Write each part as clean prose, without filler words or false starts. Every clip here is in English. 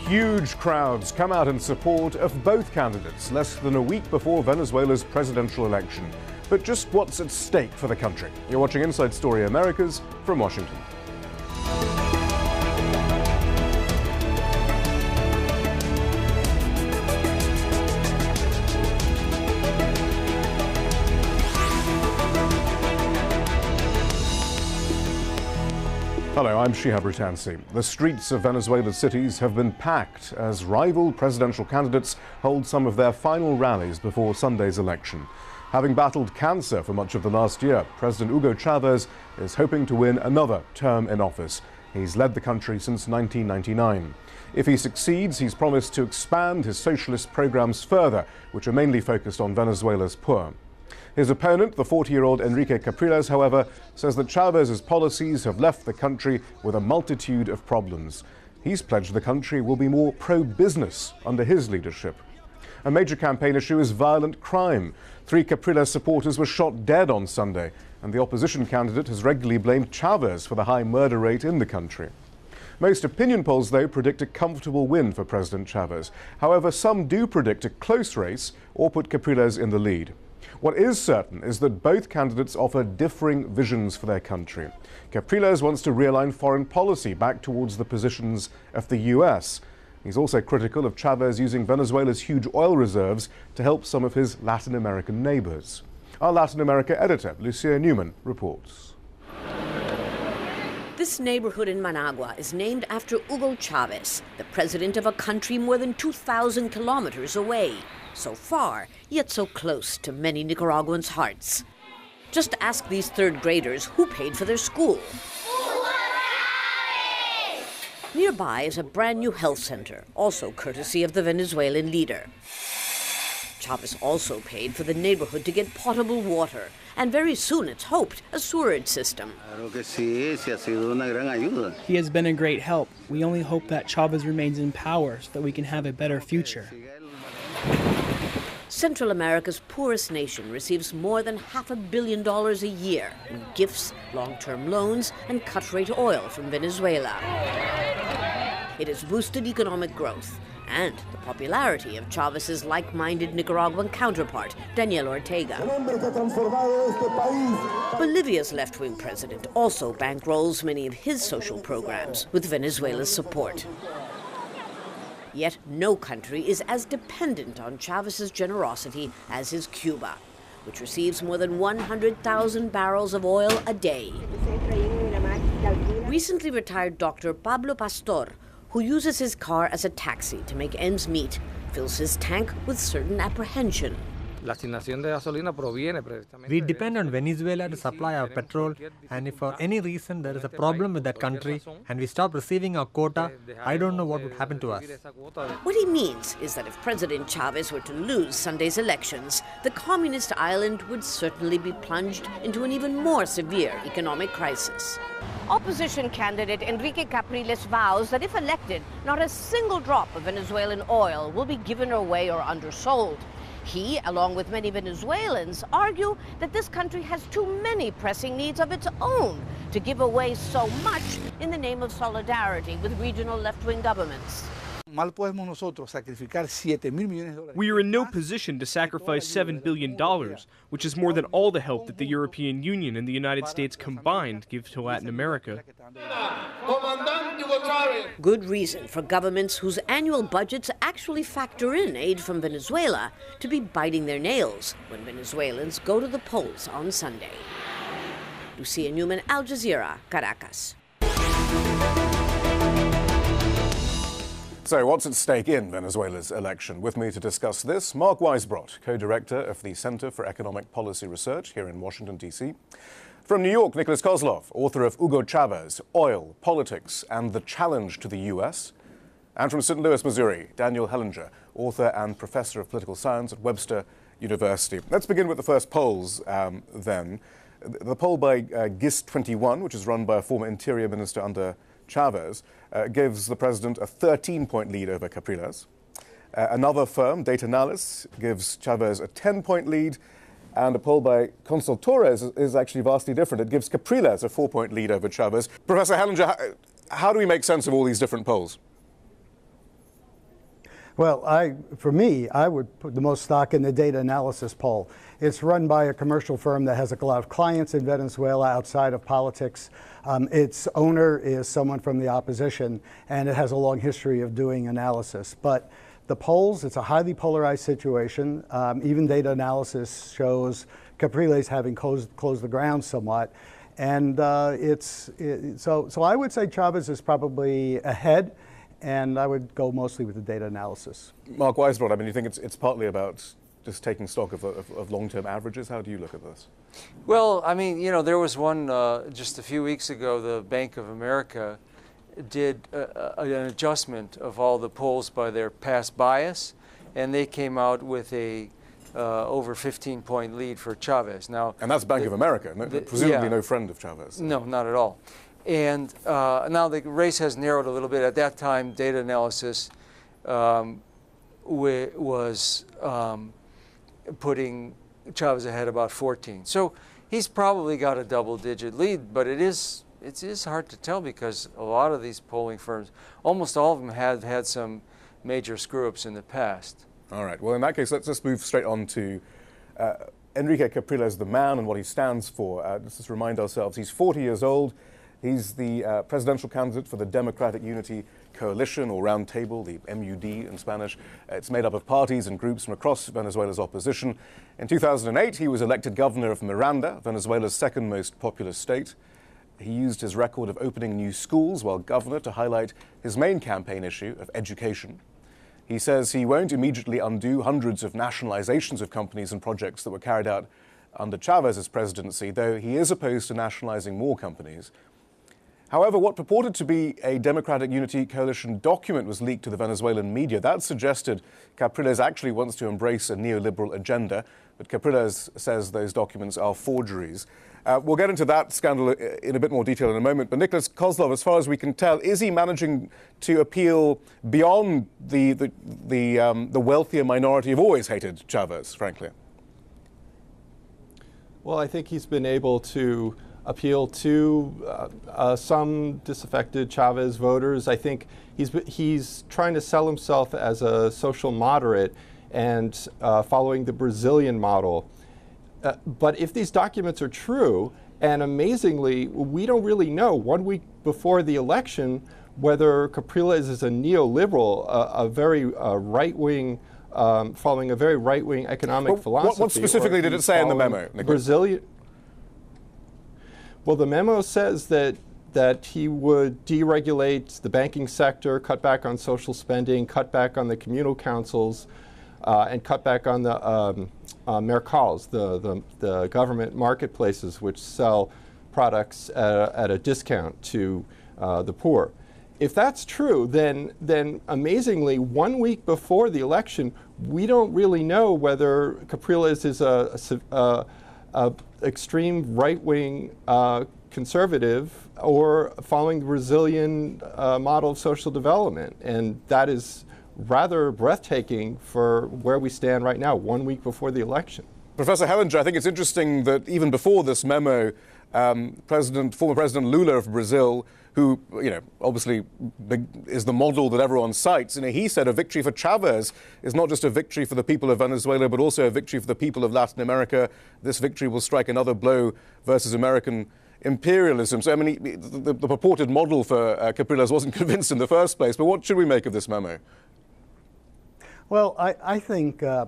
Huge crowds come out in support of both candidates less than a week before Venezuela's presidential election. But just what's at stake for the country? You're watching Inside Story Americas from Washington. Hello, I'm Shihab Rutansi. The streets of Venezuela's cities have been packed as rival presidential candidates hold some of their final rallies before Sunday's election. Having battled cancer for much of the last year, President Hugo Chavez is hoping to win another term in office. He's led the country since 1999. If he succeeds, he's promised to expand his socialist programs further, which are mainly focused on Venezuela's poor. His opponent, the 40-year-old Enrique Capriles, however, says that Chavez's policies have left the country with a multitude of problems. He's pledged the country will be more pro-business under his leadership. A major campaign issue is violent crime. 3 Capriles supporters were shot dead on Sunday, and the opposition candidate has regularly blamed Chavez for the high murder rate in the country. Most opinion polls, though, predict a comfortable win for President Chavez. However, some do predict a close race or put Capriles in the lead. What is certain is that both candidates offer differing visions for their country. Capriles wants to realign foreign policy back towards the positions of the US. He's also critical of Chavez using Venezuela's huge oil reserves to help some of his Latin American neighbors. Our Latin America editor, Lucia Newman, reports. This neighborhood in Managua is named after Hugo Chavez, the president of a country more than 2,000 kilometers away. So far, yet so close to many Nicaraguans' hearts. Just ask these third graders who paid for their school. Nearby is a brand new health center, also courtesy of the Venezuelan leader. Chavez also paid for the neighborhood to get potable water, and very soon it's hoped a sewerage system. He has been a great help. We only hope that Chavez remains in power so that we can have a better future. Central America's poorest nation receives more than $500 million a year in gifts, long-term loans, and cut-rate oil from Venezuela. It has boosted economic growth and the popularity of Chavez's like-minded Nicaraguan counterpart, Daniel Ortega. Bolivia's left-wing president also bankrolls many of his social programs with Venezuela's support. Yet no country is as dependent on Chavez's generosity as is Cuba, which receives more than 100,000 barrels of oil a day. Recently retired Dr. Pablo Pastor, who uses his car as a taxi to make ends meet, fills his tank with certain apprehension. We depend on Venezuela to supply our petrol, and if for any reason there is a problem with that country and we stop receiving our quota, I don't know what would happen to us. What he means is that if President Chavez were to lose Sunday's elections, the communist island would certainly be plunged into an even more severe economic crisis. Opposition candidate Enrique Capriles vows that if elected, not a single drop of Venezuelan oil will be given away or undersold. He, along with many Venezuelans, argue that this country has too many pressing needs of its own to give away so much in the name of solidarity with regional left-wing governments. We are in no position to sacrifice $7 billion, which is more than all the help that the European Union and the United States combined give to Latin America. Good reason for governments whose annual budgets actually factor in aid from Venezuela to be biting their nails when Venezuelans go to the polls on Sunday. Lucia Newman, Al Jazeera, Caracas. So what's at stake in Venezuela's election? With me to discuss this, Mark Weisbrot, co-director of the Center for Economic Policy Research here in Washington, D.C. From New York, Nicholas Kozlov, author of Hugo Chavez, Oil, Politics, and the Challenge to the U.S. And from St. Louis, Missouri, Daniel Hellinger, author and professor of political science at Webster University. Let's begin with the first polls then. The poll by GIS21, which is run by a former interior minister under Chavez, gives the president a 13-point lead over Capriles. Another firm, Data Analysis, gives Chavez a 10-point lead, and a poll by Consultores is actually vastly different. It gives Capriles a 4-point lead over Chavez. Professor Hellinger, how do we make sense of all these different polls? Well, for me, I would put the most stock in the data analysis poll. It's run by a commercial firm that has a lot of clients in Venezuela outside of politics. Its owner is someone from the opposition, and it has a long history of doing analysis. But the polls, it's a highly polarized situation. Even data analysis shows Capriles having closed the ground somewhat. And so I would say Chavez is probably ahead. And I would go mostly with the data analysis. Mark Weisbrod, I mean, you think it's partly about just taking stock of long-term averages? How do you look at this? Well, I mean, you know, there was one just a few weeks ago, the Bank of America did an adjustment of all the polls by their past bias, and they came out with a over 15-point lead for Chavez. Now, and that's Bank of America, presumably no friend of Chavez. No, not at all. And now the race has narrowed a little bit. At that time, data analysis was putting Chavez ahead about 14. So he's probably got a double-digit lead, but it is hard to tell because a lot of these polling firms, almost all of them have had some major screw-ups in the past. All right. Well, in that case, let's just move straight on to Enrique Capriles, the man, and what he stands for. Let's just remind ourselves, he's 40 years old. He's the presidential candidate for the Democratic Unity Coalition, or Round Table, the MUD in Spanish. It's made up of parties and groups from across Venezuela's opposition. In 2008, he was elected governor of Miranda, Venezuela's second most populous state. He used his record of opening new schools while governor to highlight his main campaign issue of education. He says he won't immediately undo hundreds of nationalizations of companies and projects that were carried out under Chavez's presidency, though he is opposed to nationalizing more companies. However, what purported to be a Democratic Unity Coalition document was leaked to the Venezuelan media. That suggested Capriles actually wants to embrace a neoliberal agenda, but Capriles says those documents are forgeries. We'll get into that scandal in a bit more detail in a moment. But Nicholas Kozlov, as far as we can tell, is he managing to appeal beyond the wealthier minority who've always hated Chavez, frankly? Well, I think he's been able to appeal to some disaffected Chavez voters. I think he's trying to sell himself as a social moderate and following the Brazilian model. But if these documents are true, and amazingly, we don't really know 1 week before the election whether Capriles is a neoliberal, a very right-wing, following a very right-wing economic philosophy. What specifically did it say in the memo, Nicholas? Well, the memo says that he would deregulate the banking sector, cut back on social spending, cut back on the communal councils, and cut back on the mercals, the government marketplaces which sell products at a discount to the poor. If that's true, then amazingly, 1 week before the election, we don't really know whether Capriles is a extreme right-wing conservative or following the Brazilian model of social development. And that is rather breathtaking for where we stand right now, 1 week before the election. Professor Hellinger, I think it's interesting that even before this memo, former President Lula of Brazil, who, obviously is the model that everyone cites, he said a victory for Chavez is not just a victory for the people of Venezuela, but also a victory for the people of Latin America. This victory will strike another blow versus American imperialism. So, the purported model for Capriles wasn't convinced in the first place. But what should we make of this memo? Well, I think I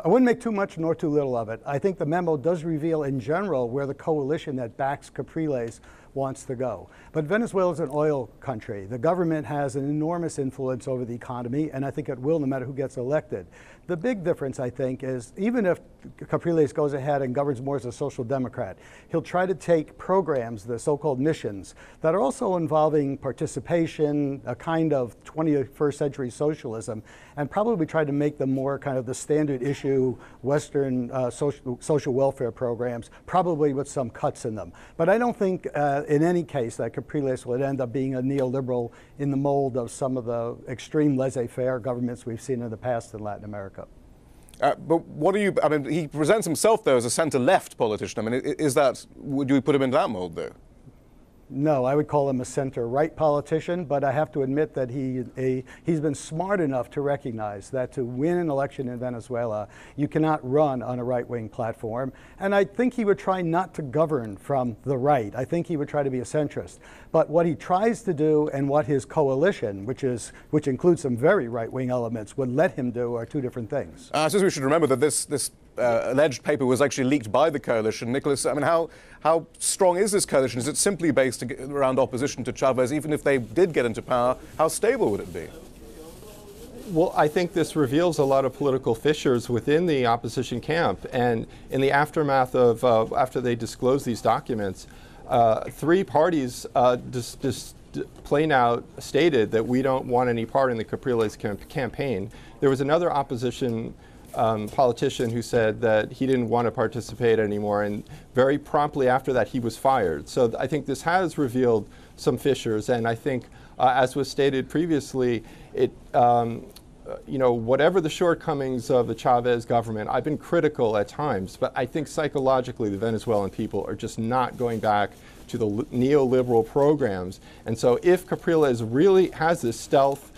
wouldn't make too much nor too little of it. I think the memo does reveal in general where the coalition that backs Capriles wants to go. But Venezuela is an oil country. The government has an enormous influence over the economy, and I think it will no matter who gets elected. The big difference, I think, is even if Capriles goes ahead and governs more as a social democrat, he'll try to take programs, the so-called missions, that are also involving participation, a kind of 21st century socialism, and probably try to make them more kind of the standard issue Western social welfare programs, probably with some cuts in them. But I don't think in any case that Capriles would end up being a neoliberal in the mold of some of the extreme laissez-faire governments we've seen in the past in Latin America. But what do you, he presents himself, though, as a center-left politician. Would you put him in that mold, though? No, I would call him a center-right politician, but I have to admit that he's been smart enough to recognize that to win an election in Venezuela, you cannot run on a right-wing platform. And I think he would try not to govern from the right. I think he would try to be a centrist. But what he tries to do and what his coalition, which includes some very right-wing elements, would let him do are two different things. I suppose we should remember that this alleged paper was actually leaked by the coalition. Nicholas, I mean, how strong is this coalition? Is it simply based around opposition to Chavez? Even if they did get into power, how stable would it be? Well, I think this reveals a lot of political fissures within the opposition camp. And in the aftermath of, after they disclosed these documents, three parties just plain out stated that we don't want any part in the Capriles campaign. There was another opposition politician who said that he didn't want to participate anymore, and very promptly after that he was fired. So I think this has revealed some fissures, and I think, as was stated previously, it, you know, whatever the shortcomings of the Chavez government, I've been critical at times, but I think psychologically the Venezuelan people are just not going back to the neoliberal programs. And so if Capriles really has this stealth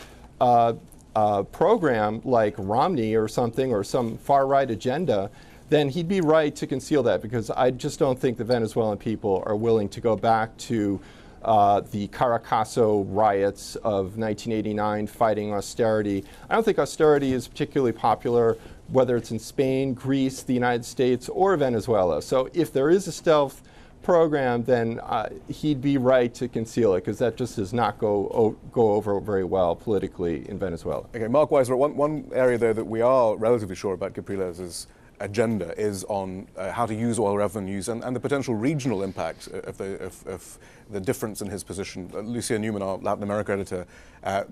program like Romney or something, or some far-right agenda, then he'd be right to conceal that, because I just don't think the Venezuelan people are willing to go back to the Caracazo riots of 1989 fighting austerity. I don't think austerity is particularly popular, whether it's in Spain, Greece, the United States, or Venezuela. So if there is a stealth program, then he'd be right to conceal it, because that just does not go over very well politically in Venezuela. Okay, Mark Weiser, one area though that we are relatively sure about Capriles' agenda is on how to use oil revenues and the potential regional impact of the difference in his position. Lucia Newman, our Latin America editor,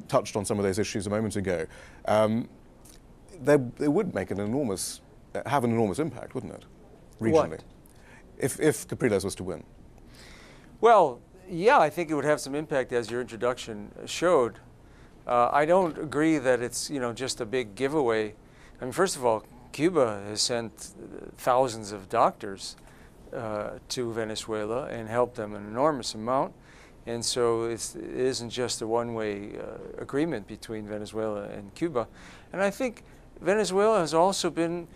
touched on some of those issues a moment ago. They would make have an enormous impact, wouldn't it, regionally? What? If Capriles was to win? Well, yeah, I think it would have some impact, as your introduction showed. I don't agree that it's, you know, just a big giveaway. I mean, first of all, Cuba has sent thousands of doctors to Venezuela and helped them an enormous amount. And so it isn't just a one-way agreement between Venezuela and Cuba. And I think Venezuela has also been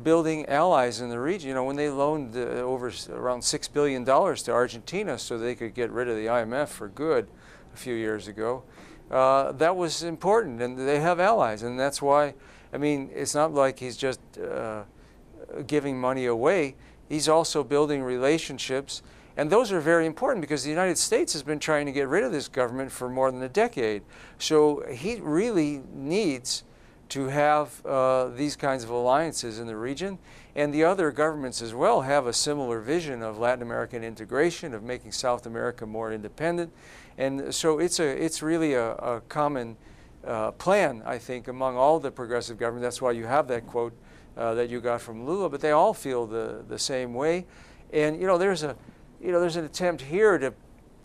building allies in the region. You know, when they loaned over around $6 billion to Argentina so they could get rid of the IMF for good a few years ago, that was important, and they have allies, and that's why, I mean, it's not like he's just giving money away. He's also building relationships, and those are very important, because the United States has been trying to get rid of this government for more than a decade. So he really needs to have these kinds of alliances in the region. And the other governments as well have a similar vision of Latin American integration, of making South America more independent. And so it's really a common plan, I think, among all the progressive governments. That's why you have that quote that you got from Lula, but they all feel the same way. And, you know, there's an attempt here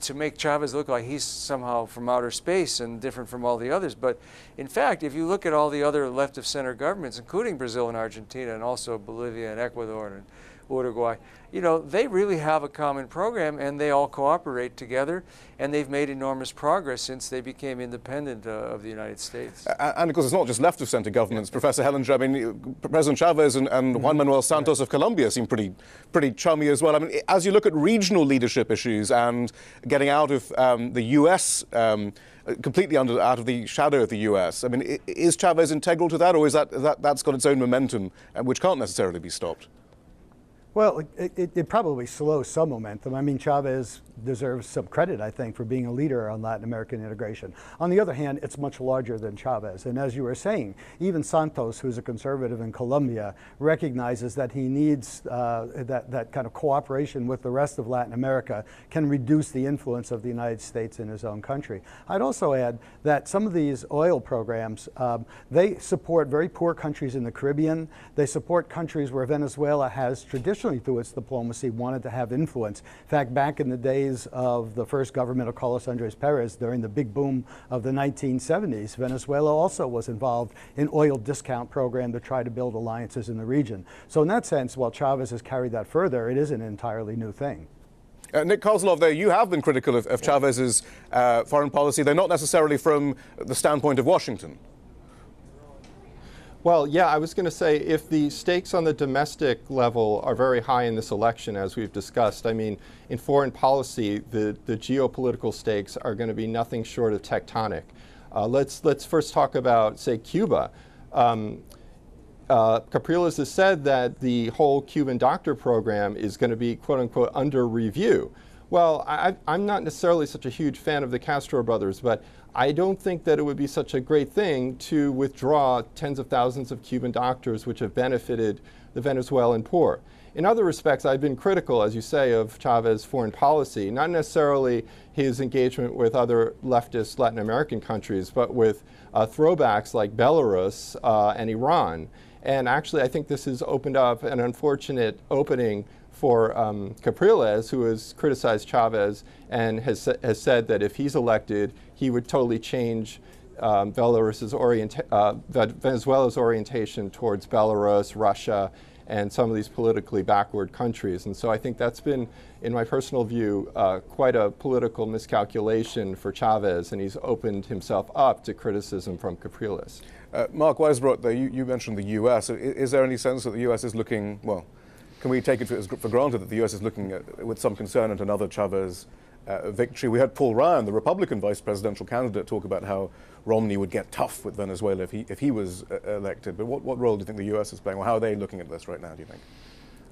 to make Chavez look like he's somehow from outer space and different from all the others. But in fact, if you look at all the other left of center governments, including Brazil and Argentina, and also Bolivia and Ecuador and Uruguay, you know, they really have a common program, and they all cooperate together, and they've made enormous progress since they became independent of the United States. And of course, it's not just left of center governments. Professor Hellinger, I mean, President Chavez and Juan Manuel Santos of Colombia seem pretty chummy as well. I mean, as you look at regional leadership issues and getting out of the U.S., completely out of the shadow of the U.S., I mean, is Chavez integral to that, or is that's got its own momentum, which can't necessarily be stopped? Well, it probably slows some momentum. I mean, Chavez deserves some credit, I think, for being a leader on Latin American integration. On the other hand, it's much larger than Chavez. And as you were saying, even Santos, who's a conservative in Colombia, recognizes that he needs that kind of cooperation with the rest of Latin America can reduce the influence of the United States in his own country. I'd also add that some of these oil programs, they support very poor countries in the Caribbean. They support countries where Venezuela has traditionally, through its diplomacy, wanted to have influence. In fact, back in the days of the first government of Carlos Andrés Pérez, during the big boom of the 1970s, Venezuela also was involved in oil discount program to try to build alliances in the region. So in that sense, while Chavez has carried that further, it is an entirely new thing. Nick Kozlov, there, you have been critical of Chavez's foreign policy. They're not necessarily from the standpoint of Washington. Well, yeah, I was going to say, if the stakes on the domestic level are very high in this election, as we've discussed, I mean, in foreign policy, the geopolitical stakes are going to be nothing short of tectonic. Let's first talk about, say, Cuba. Capriles has said that the whole Cuban doctor program is going to be, quote unquote, under review. Well, I'm not necessarily such a huge fan of the Castro brothers, but I don't think that it would be such a great thing to withdraw tens of thousands of Cuban doctors which have benefited the Venezuelan poor. In other respects, I've been critical, as you say, of Chavez's foreign policy, not necessarily his engagement with other leftist Latin American countries, but with throwbacks like Belarus and Iran. And actually, I think this has opened up an unfortunate opening for Capriles, who has criticized Chavez and has said that if he's elected, he would totally change Venezuela's orientation towards Belarus, Russia, and some of these politically backward countries. And so I think that's been, in my personal view, quite a political miscalculation for Chavez, and he's opened himself up to criticism from Capriles. Mark Weisbrot, you mentioned the U.S. Is there any sense that the U.S. is looking, well, can we take it for granted that the U.S. is looking with some concern at another Chavez victory? We had Paul Ryan, the Republican vice presidential candidate, talk about how Romney would get tough with Venezuela if he was elected. But what role do you think the U.S. is playing, or how are they looking at this right now, do you think?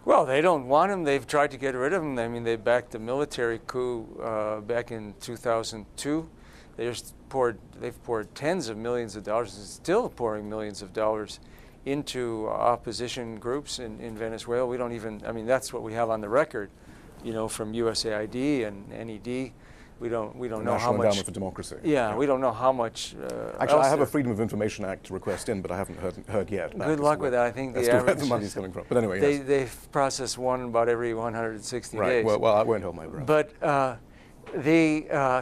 Well, they don't want him. They've tried to get rid of him. I mean, they backed a military coup back in 2002. They've poured tens of millions of dollars, and still pouring millions of dollars into opposition groups in Venezuela. We don't even, I mean, that's what we have on the record, you know, from USAID and NED. We don't know how much. Endowment for Democracy. Yeah, we don't know how much. Actually, I have a Freedom of Information Act request in, but I haven't heard yet. Good luck with that. I think that's the average. Where the money's coming from. But anyway, they've processed one about every 160 days. Right. Well, I won't hold my breath. But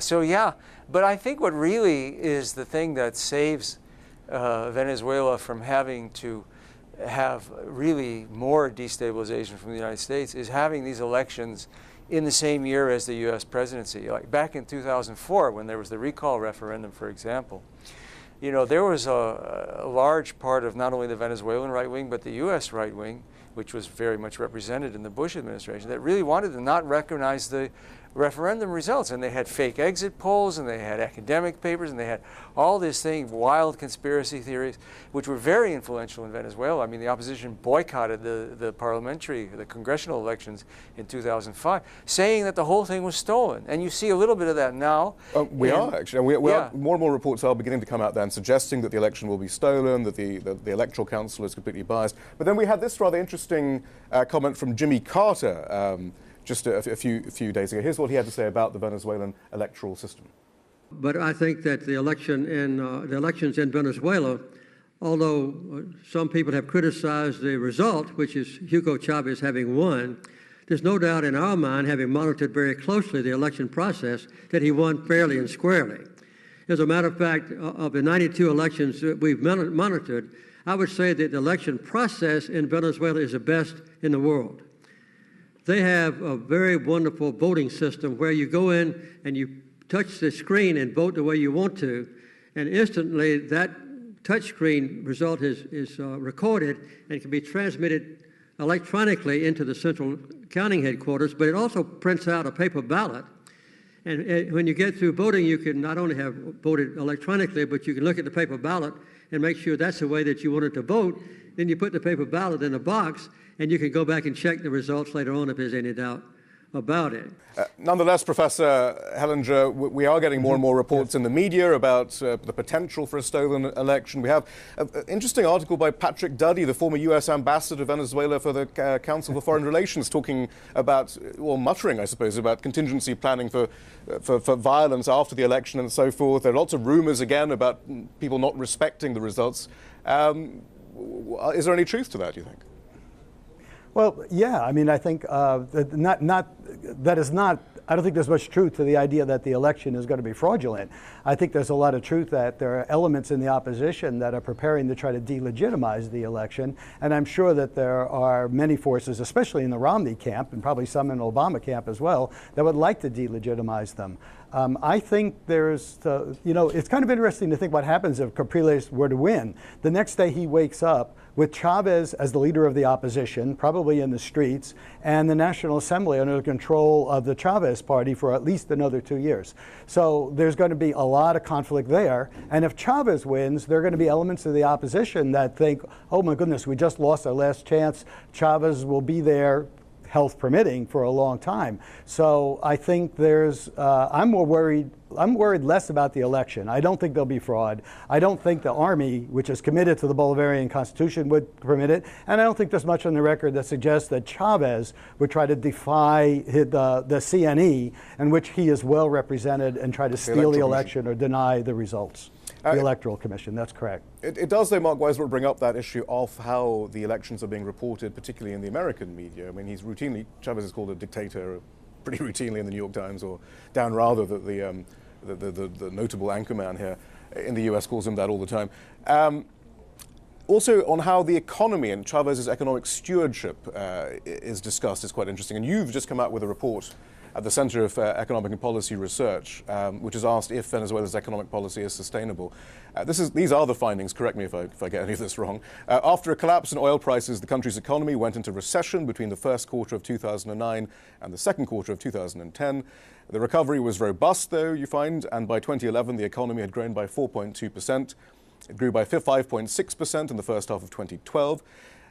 so yeah. But I think what really is the thing that saves Venezuela from having to have really more destabilization from the United States is having these elections in the same year as the U.S. presidency. Like back in 2004, when there was the recall referendum, for example, you know, there was a large part of not only the Venezuelan right wing, but the U.S. right wing, which was very much represented in the Bush administration, that really wanted to not recognize the referendum results. And they had fake exit polls, and they had academic papers, and they had all this thing, wild conspiracy theories, which were very influential in Venezuela. I mean, the opposition boycotted the congressional elections in 2005, saying that the whole thing was stolen. And you see a little bit of that now. We are, actually. More and more reports are beginning to come out then suggesting that the election will be stolen, that the Electoral Council is completely biased. But then we had this rather interesting comment from Jimmy Carter just a few days ago. Here's what he had to say about the Venezuelan electoral system. But I think that the elections in Venezuela, although some people have criticized the result, which is Hugo Chavez having won, there's no doubt in our mind, having monitored very closely the election process, that he won fairly and squarely. As a matter of fact, of the 92 elections that we've monitored, I would say that the election process in Venezuela is the best in the world. They have a very wonderful voting system where you go in and you touch the screen and vote the way you want to, and instantly that touch screen result is recorded and can be transmitted electronically into the central counting headquarters, but it also prints out a paper ballot. And when you get through voting, you can not only have voted electronically, but you can look at the paper ballot and make sure that's the way that you wanted to vote. Then you put the paper ballot in a box, and you can go back and check the results later on if there's any doubt about it. Nonetheless, Professor Hellinger, we are getting more and more reports in the media about the potential for a stolen election. We have an interesting article by Patrick Duddy, the former U.S. ambassador to Venezuela for the Council for Foreign Relations, talking about, well, muttering, I suppose, about contingency planning for violence after the election and so forth. There are lots of rumors, again, about people not respecting the results. Is there any truth to that, do you think? Well, yeah. I mean, I think I don't think there's much truth to the idea that the election is going to be fraudulent. I think there's a lot of truth that there are elements in the opposition that are preparing to try to delegitimize the election. And I'm sure that there are many forces, especially in the Romney camp, and probably some in the Obama camp as well, that would like to delegitimize them. I think there's, it's kind of interesting to think what happens if Capriles were to win. The next day he wakes up with Chavez as the leader of the opposition, probably in the streets, and the National Assembly under the control of the Chavez party for at least another 2 years. So there's going to be a lot of conflict there. And if Chavez wins, there are going to be elements of the opposition that think, oh my goodness, we just lost our last chance. Chavez will be there, health permitting, for a long time. So I think I'm worried less about the election. I don't think there'll be fraud. I don't think the army, which is committed to the Bolivarian Constitution, would permit it. And I don't think there's much on the record that suggests that Chavez would try to defy the CNE, in which he is well represented, and try to steal the election or deny the results. The Electoral Commission, that's correct. It does, though, Mark Weisbrot, bring up that issue of how the elections are being reported, particularly in the American media. I mean, Chavez is called a dictator pretty routinely in the New York Times, or Dan Rather, the notable anchorman here in the US, calls him that all the time. Also, on how the economy and Chavez's economic stewardship is discussed is quite interesting. And you've just come out with a report at the Center of Economic and Policy Research, which has asked if Venezuela's economic policy is sustainable. These are the findings, correct me if I get any of this wrong. After a collapse in oil prices, the country's economy went into recession between the first quarter of 2009 and the second quarter of 2010. The recovery was robust, though, you find, and by 2011 the economy had grown by 4.2%. It grew by 5.6% in the first half of 2012.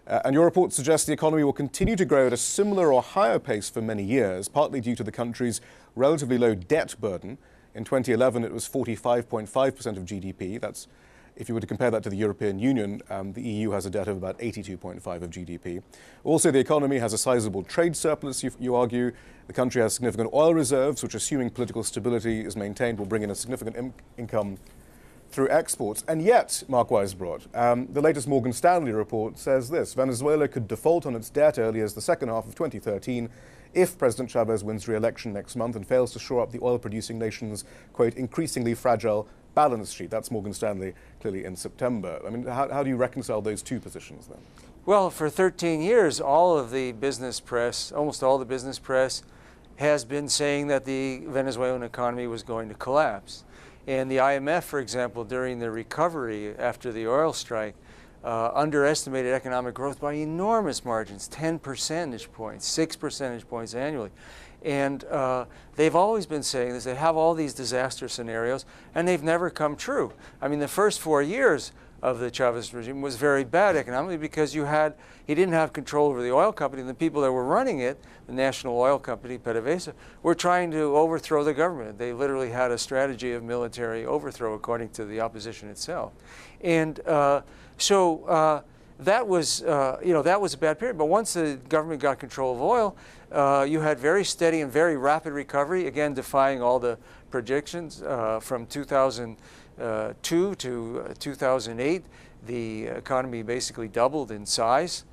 And your report suggests the economy will continue to grow at a similar or higher pace for many years, partly due to the country's relatively low debt burden. In 2011, it was 45.5% of GDP. That's, if you were to compare that to the European Union, the EU has a debt of about 82.5% of GDP. Also, the economy has a sizable trade surplus, you argue. The country has significant oil reserves, which, assuming political stability is maintained, will bring in a significant income through exports. And yet, Mark Weisbrot, the latest Morgan Stanley report says this: Venezuela could default on its debt early as the second half of 2013 if President Chavez wins re-election next month and fails to shore up the oil-producing nation's, quote, increasingly fragile balance sheet. That's Morgan Stanley, clearly in September. I mean, how do you reconcile those two positions then? Well, for 13 years, all of the business press, almost all the business press, has been saying that the Venezuelan economy was going to collapse. And the IMF, for example, during the recovery after the oil strike, underestimated economic growth by enormous margins, 10 percentage points, 6 percentage points annually. And they've always been saying this. They have all these disaster scenarios, and they've never come true. I mean, the first 4 years of the Chavez regime was very bad economically because he didn't have control over the oil company. And the people that were running it, the national oil company, PDVSA, were trying to overthrow the government. They literally had a strategy of military overthrow, according to the opposition itself. And so that was a bad period. But once the government got control of oil, you had very steady and very rapid recovery, again defying all the predictions from 2002 to 2008. The economy basically doubled in size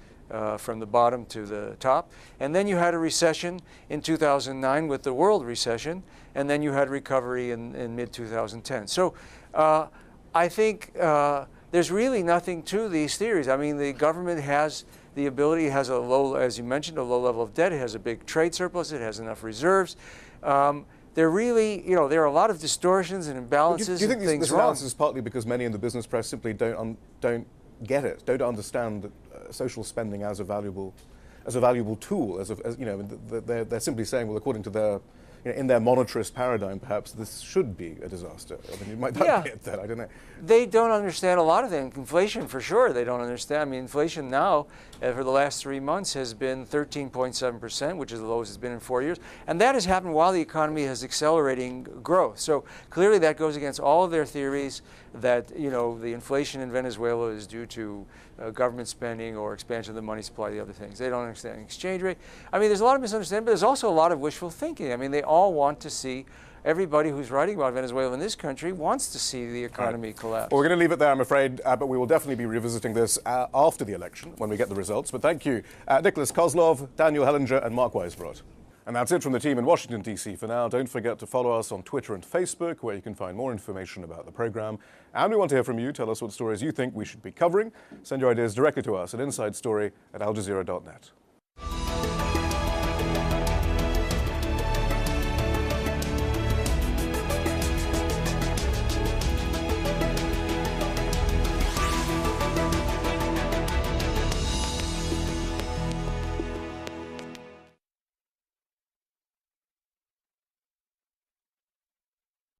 from the bottom to the top. And then you had a recession in 2009 with the world recession, and then you had recovery in mid-2010. So I think there's really nothing to these theories. I mean, the government has the ability, has a low, as you mentioned, a low level of debt. It has a big trade surplus. It has enough reserves. There really, there are a lot of distortions and imbalances. Do you think this analysis is partly because many in the business press simply don't get it, don't understand that social spending as a valuable tool, they're simply saying, well, according to their, in their monetarist paradigm, perhaps this should be a disaster. I mean, might that be it then? I don't know. They don't understand a lot of things. Inflation, for sure, they don't understand. I mean, inflation now, for the last 3 months, has been 13.7%, which is the lowest it's been in 4 years. And that has happened while the economy has accelerating growth. So clearly that goes against all of their theories that, the inflation in Venezuela is due to government spending or expansion of the money supply, the other things. They don't understand the exchange rate. I mean, there's a lot of misunderstanding, but there's also a lot of wishful thinking. I mean, they all want to see everybody who's writing about Venezuela in this country wants to see the economy collapse. Well, we're going to leave it there, I'm afraid, but we will definitely be revisiting this after the election when we get the results. But thank you, Nicholas Kozlov, Daniel Hellinger and Mark Weisbrot. And that's it from the team in Washington, D.C. for now. Don't forget to follow us on Twitter and Facebook, where you can find more information about the program. And we want to hear from you. Tell us what stories you think we should be covering. Send your ideas directly to us at InsideStory@aljazeera.net.